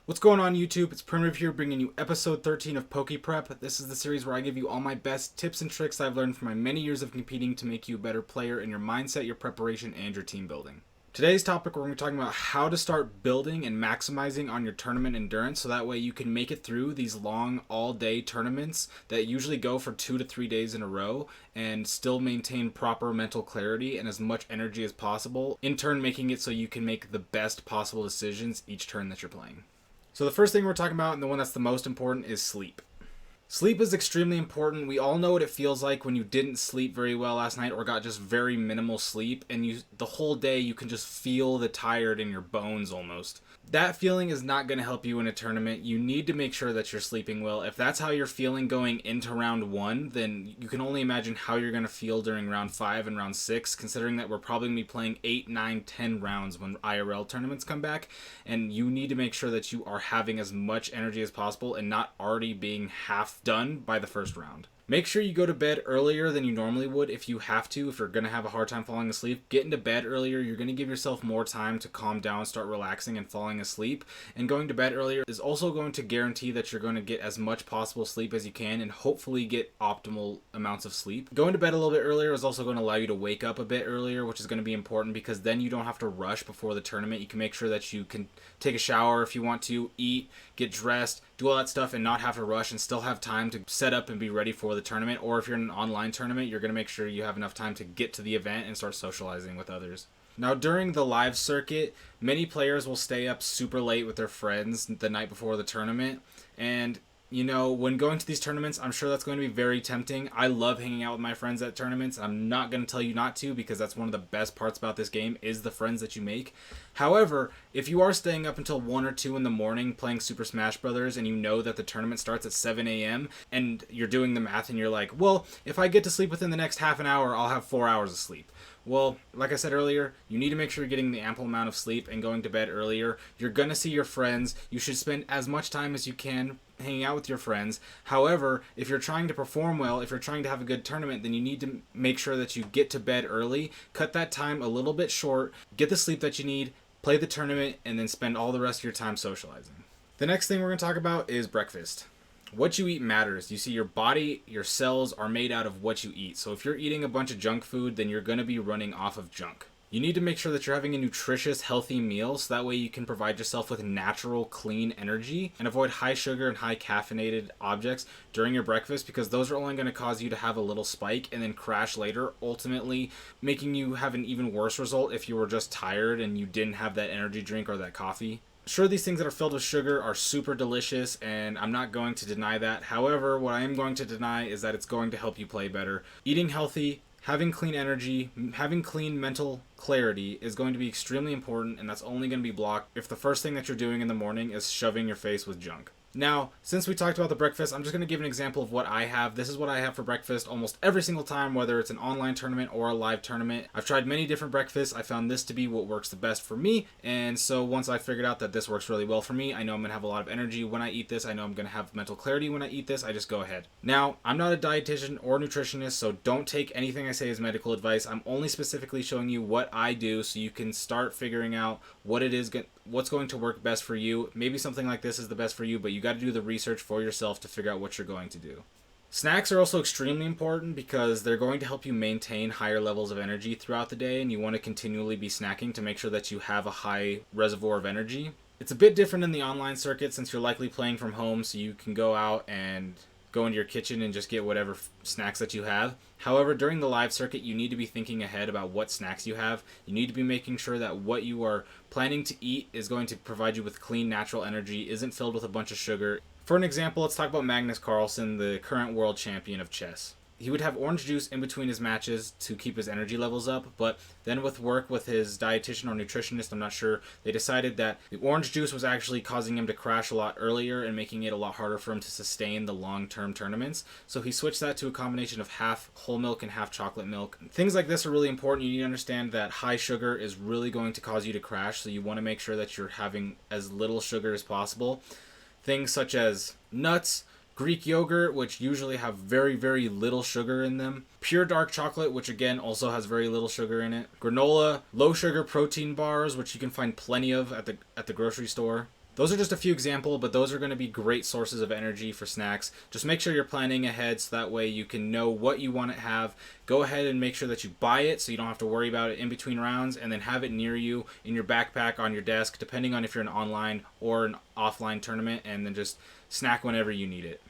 What's going on YouTube? It's Primitive here bringing you episode 13 of PokéPrep. This is the series where I give you all my best tips and tricks I've learned from my many years of competing to make you a better player in your mindset, your preparation, and your team building. Today's topic, we're going to be talking about how to start building and maximizing on your tournament endurance so that way you can make it through these long all-day tournaments that usually go for 2 to 3 days in a row and still maintain proper mental clarity and as much energy as possible, in turn making it so you can make the best possible decisions each turn that you're playing. So the first thing we're talking about, and the one that's the most important, is sleep. Sleep is extremely important. We all know what it feels like when you didn't sleep very well last night or got just very minimal sleep, and the whole day you can just feel the tired in your bones almost. That feeling is not going to help you in a tournament. You need to make sure that you're sleeping well. If that's how you're feeling going into round 1, then you can only imagine how you're going to feel during round 5 and round 6, considering that we're probably going to be playing 8, 9, 10 rounds when IRL tournaments come back, and you need to make sure that you are having as much energy as possible and not already being half done by the first round. Make sure you go to bed earlier than you normally would if you have to. If you're going to have a hard time falling asleep, get into bed earlier. You're going to give yourself more time to calm down, start relaxing, and falling asleep. And going to bed earlier is also going to guarantee that you're going to get as much possible sleep as you can and hopefully get optimal amounts of sleep. Going to bed a little bit earlier is also going to allow you to wake up a bit earlier, which is going to be important because then you don't have to rush before the tournament. You can make sure that you can take a shower if you want to, eat, get dressed, do all that stuff and not have to rush and still have time to set up and be ready for the tournament. Or if you're in an online tournament, you're going to make sure you have enough time to get to the event and start socializing with others. Now, during the live circuit, many players will stay up super late with their friends the night before the tournament. And you know, when going to these tournaments, I'm sure that's going to be very tempting. I love hanging out with my friends at tournaments. I'm not going to tell you not to because that's one of the best parts about this game is the friends that you make. However, if you are staying up until 1 or 2 in the morning playing Super Smash Brothers and you know that the tournament starts at 7 a.m. and you're doing the math and you're like, well, if I get to sleep within the next half an hour, I'll have 4 hours of sleep. Well, like I said earlier, you need to make sure you're getting the ample amount of sleep and going to bed earlier. You're going to see your friends. You should spend as much time as you can hanging out with your friends. However, if you're trying to perform well, if you're trying to have a good tournament, then you need to make sure that you get to bed early, cut that time a little bit short, get the sleep that you need, play the tournament, and then spend all the rest of your time socializing. The next thing we're going to talk about is breakfast. What you eat matters. You see, your body, your cells are made out of what you eat. So if you're eating a bunch of junk food, then you're going to be running off of junk. You need to make sure that you're having a nutritious, healthy meal so that way you can provide yourself with natural, clean energy and avoid high sugar and high caffeinated objects during your breakfast because those are only going to cause you to have a little spike and then crash later, ultimately making you have an even worse result if you were just tired and you didn't have that energy drink or that coffee. Sure, these things that are filled with sugar are super delicious, and I'm not going to deny that. However, what I am going to deny is that it's going to help you play better. Eating healthy, having clean energy, having clean mental clarity is going to be extremely important, and that's only going to be blocked if the first thing that you're doing in the morning is shoving your face with junk. Now, since we talked about the breakfast, I'm just going to give an example of what I have. This is what I have for breakfast almost every single time, whether it's an online tournament or a live tournament. I've tried many different breakfasts. I found this to be what works the best for me. And so once I figured out that this works really well for me, I know I'm going to have a lot of energy when I eat this. I know I'm going to have mental clarity when I eat this. I just go ahead. Now, I'm not a dietitian or nutritionist, so don't take anything I say as medical advice. I'm only specifically showing you what I do so you can start figuring out what it is, what's going to work best for you. Maybe something like this is the best for you, but you got to do the research for yourself to figure out what you're going to do. Snacks are also extremely important because they're going to help you maintain higher levels of energy throughout the day, and you want to continually be snacking to make sure that you have a high reservoir of energy. It's a bit different in the online circuit since you're likely playing from home, so you can go out and go into your kitchen and just get whatever snacks that you have. However, during the live circuit, you need to be thinking ahead about what snacks you have. You need to be making sure that what you are planning to eat is going to provide you with clean, natural energy, isn't filled with a bunch of sugar. For an example, let's talk about Magnus Carlsen, the current world champion of chess. He would have orange juice in between his matches to keep his energy levels up, but then with work with his dietitian or nutritionist, I'm not sure, they decided that the orange juice was actually causing him to crash a lot earlier and making it a lot harder for him to sustain the long-term tournaments. So he switched that to a combination of half whole milk and half chocolate milk. Things like this are really important. You need to understand that high sugar is really going to cause you to crash, so you want to make sure that you're having as little sugar as possible. Things such as nuts, Greek yogurt, which usually have very, very little sugar in them. Pure dark chocolate, which again also has very little sugar in it. Granola, low sugar protein bars, which you can find plenty of at the grocery store. Those are just a few examples, but those are going to be great sources of energy for snacks. Just make sure you're planning ahead so that way you can know what you want to have. Go ahead and make sure that you buy it so you don't have to worry about it in between rounds, and then have it near you in your backpack, on your desk, depending on if you're an online or an offline tournament, and then just snack whenever you need it.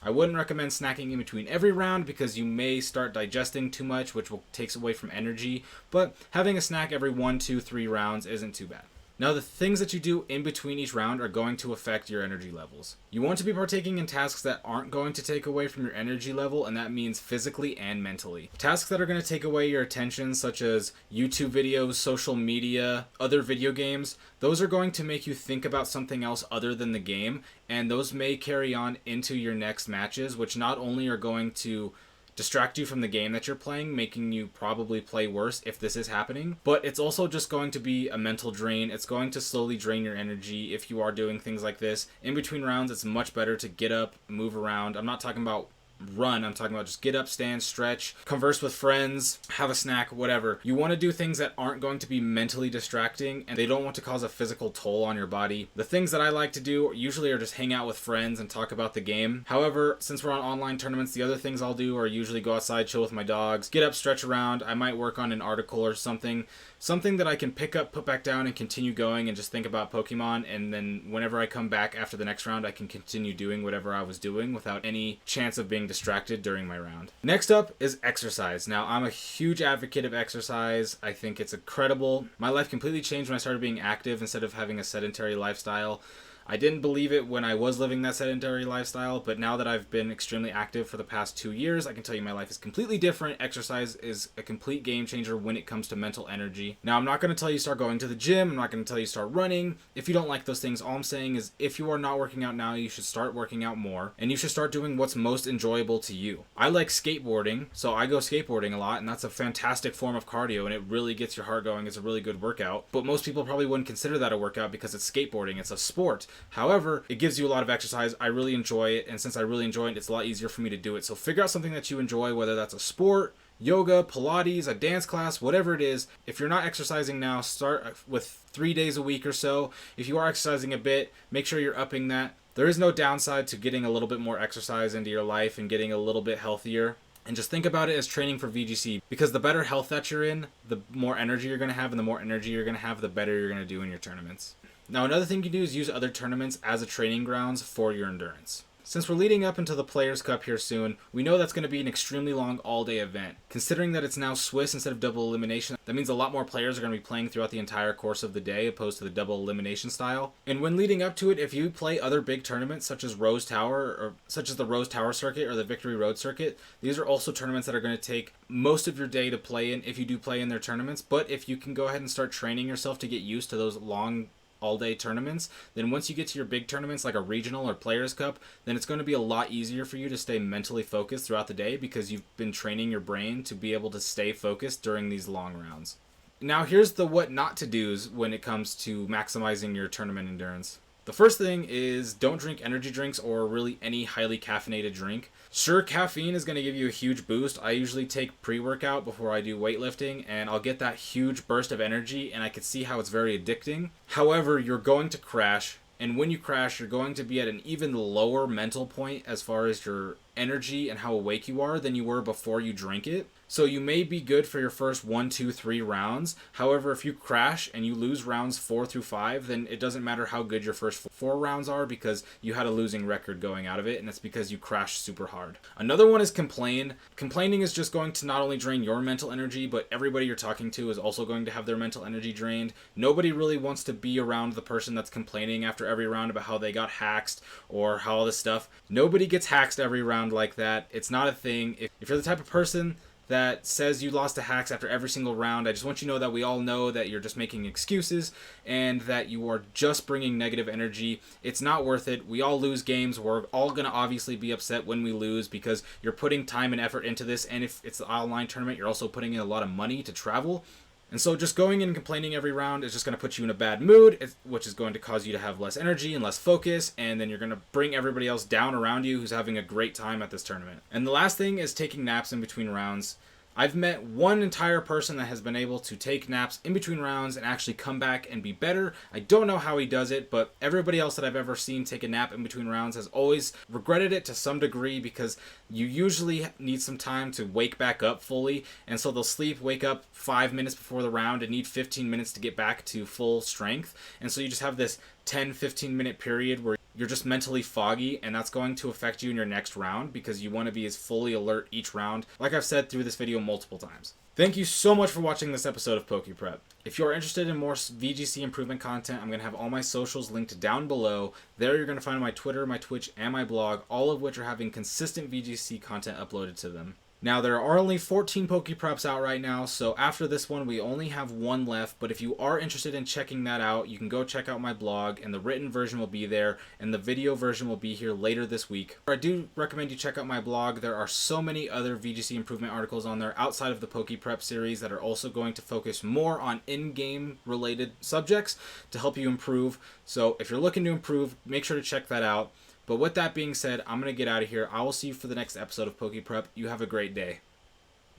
I wouldn't recommend snacking in between every round because you may start digesting too much, which takes away from energy, but having a snack every 1, 2, 3 rounds isn't too bad. Now, the things that you do in between each round are going to affect your energy levels. You want to be partaking in tasks that aren't going to take away from your energy level, and that means physically and mentally. Tasks that are going to take away your attention, such as YouTube videos, social media, other video games, those are going to make you think about something else other than the game, and those may carry on into your next matches, which not only are going to distract you from the game that you're playing, making you probably play worse if this is happening. But it's also just going to be a mental drain. It's going to slowly drain your energy if you are doing things like this. In between rounds, it's much better to get up, move around. I'm not talking about run, I'm talking about just get up, stand, stretch, converse with friends, have a snack, whatever. You want to do things that aren't going to be mentally distracting, and they don't want to cause a physical toll on your body. The things that I like to do usually are just hang out with friends and talk about the game. However, since we're on online tournaments, the other things I'll do are usually go outside, chill with my dogs, get up, stretch around. I might work on an article or something that I can pick up, put back down, and continue going and just think about Pokemon, and then whenever I come back after the next round, I can continue doing whatever I was doing without any chance of being distracted during my round. Next up is exercise. Now, I'm a huge advocate of exercise. I think it's incredible. My life completely changed when I started being active instead of having a sedentary lifestyle. I didn't believe it when I was living that sedentary lifestyle, but now that I've been extremely active for the past 2 years, I can tell you my life is completely different. Exercise is a complete game changer when it comes to mental energy. Now, I'm not going to tell you start going to the gym. I'm not going to tell you start running. If you don't like those things, all I'm saying is if you are not working out now, you should start working out more, and you should start doing what's most enjoyable to you. I like skateboarding, so I go skateboarding a lot, and that's a fantastic form of cardio, and it really gets your heart going. It's a really good workout, but most people probably wouldn't consider that a workout because it's skateboarding. It's a sport. However, it gives you a lot of exercise. I really enjoy it, and since I really enjoy it, it's a lot easier for me to do it. So figure out something that you enjoy, whether that's a sport, yoga, Pilates, a dance class, whatever it is. If you're not exercising now, start with 3 days a week or so. If you are exercising a bit, make sure you're upping that. There is no downside to getting a little bit more exercise into your life and getting a little bit healthier. And just think about it as training for VGC, because the better health that you're in, the more energy you're going to have, and the more energy you're going to have, the better you're going to do in your tournaments. Now, another thing you can do is use other tournaments as a training grounds for your endurance. Since we're leading up into the Players' Cup here soon, we know that's going to be an extremely long all-day event. Considering that it's now Swiss instead of double elimination, that means a lot more players are going to be playing throughout the entire course of the day opposed to the double elimination style. And when leading up to it, if you play other big tournaments such as the Rose Tower Circuit or the Victory Road Circuit, these are also tournaments that are going to take most of your day to play in if you do play in their tournaments. But if you can go ahead and start training yourself to get used to those long all-day tournaments, then once you get to your big tournaments like a regional or Players' Cup, then it's going to be a lot easier for you to stay mentally focused throughout the day because you've been training your brain to be able to stay focused during these long rounds. Now, here's the what not to do's when it comes to maximizing your tournament endurance. The first thing is don't drink energy drinks or really any highly caffeinated drink. Sure, caffeine is going to give you a huge boost. I usually take pre-workout before I do weightlifting, and I'll get that huge burst of energy, and I can see how it's very addicting. However, you're going to crash, and when you crash, you're going to be at an even lower mental point as far as your energy and how awake you are than you were before you drank it. So you may be good for your first 1, 2, 3 rounds. However, if you crash and you lose rounds 4 through 5, then it doesn't matter how good your first 4 rounds are because you had a losing record going out of it, and it's because you crashed super hard. Another one is complain. Complaining is just going to not only drain your mental energy, but everybody you're talking to is also going to have their mental energy drained. Nobody really wants to be around the person that's complaining after every round about how they got hacked or how all this stuff. Nobody gets hacked every round like that. It's not a thing. If you're the type of person that says you lost to hacks after every single round, I just want you to know that we all know that you're just making excuses and that you are just bringing negative energy. It's not worth it. We all lose games. We're all going to obviously be upset when we lose because you're putting time and effort into this, and if it's an online tournament, you're also putting in a lot of money to travel. And so just going in and complaining every round is just going to put you in a bad mood, which is going to cause you to have less energy and less focus, and then you're going to bring everybody else down around you who's having a great time at this tournament. And the last thing is taking naps in between rounds. I've met one entire person that has been able to take naps in between rounds and actually come back and be better. I don't know how he does it, but everybody else that I've ever seen take a nap in between rounds has always regretted it to some degree, because you usually need some time to wake back up fully, and so they'll sleep, wake up 5 minutes before the round, and need 15 minutes to get back to full strength. And so you just have this 10-15 minute period where you're just mentally foggy, and that's going to affect you in your next round because you want to be as fully alert each round, like I've said through this video multiple times. Thank you so much for watching this episode of PokéPrep. If you're interested in more VGC improvement content, I'm going to have all my socials linked down below. There you're going to find my Twitter, my Twitch, and my blog, all of which are having consistent VGC content uploaded to them. Now, there are only 14 PokéPreps out right now, so after this one, we only have one left. But if you are interested in checking that out, you can go check out my blog, and the written version will be there, and the video version will be here later this week. I do recommend you check out my blog. There are so many other VGC improvement articles on there outside of the PokéPrep series that are also going to focus more on in-game related subjects to help you improve. So if you're looking to improve, make sure to check that out. But with that being said, I'm going to get out of here. I will see you for the next episode of PokéPrep. You have a great day.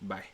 Bye.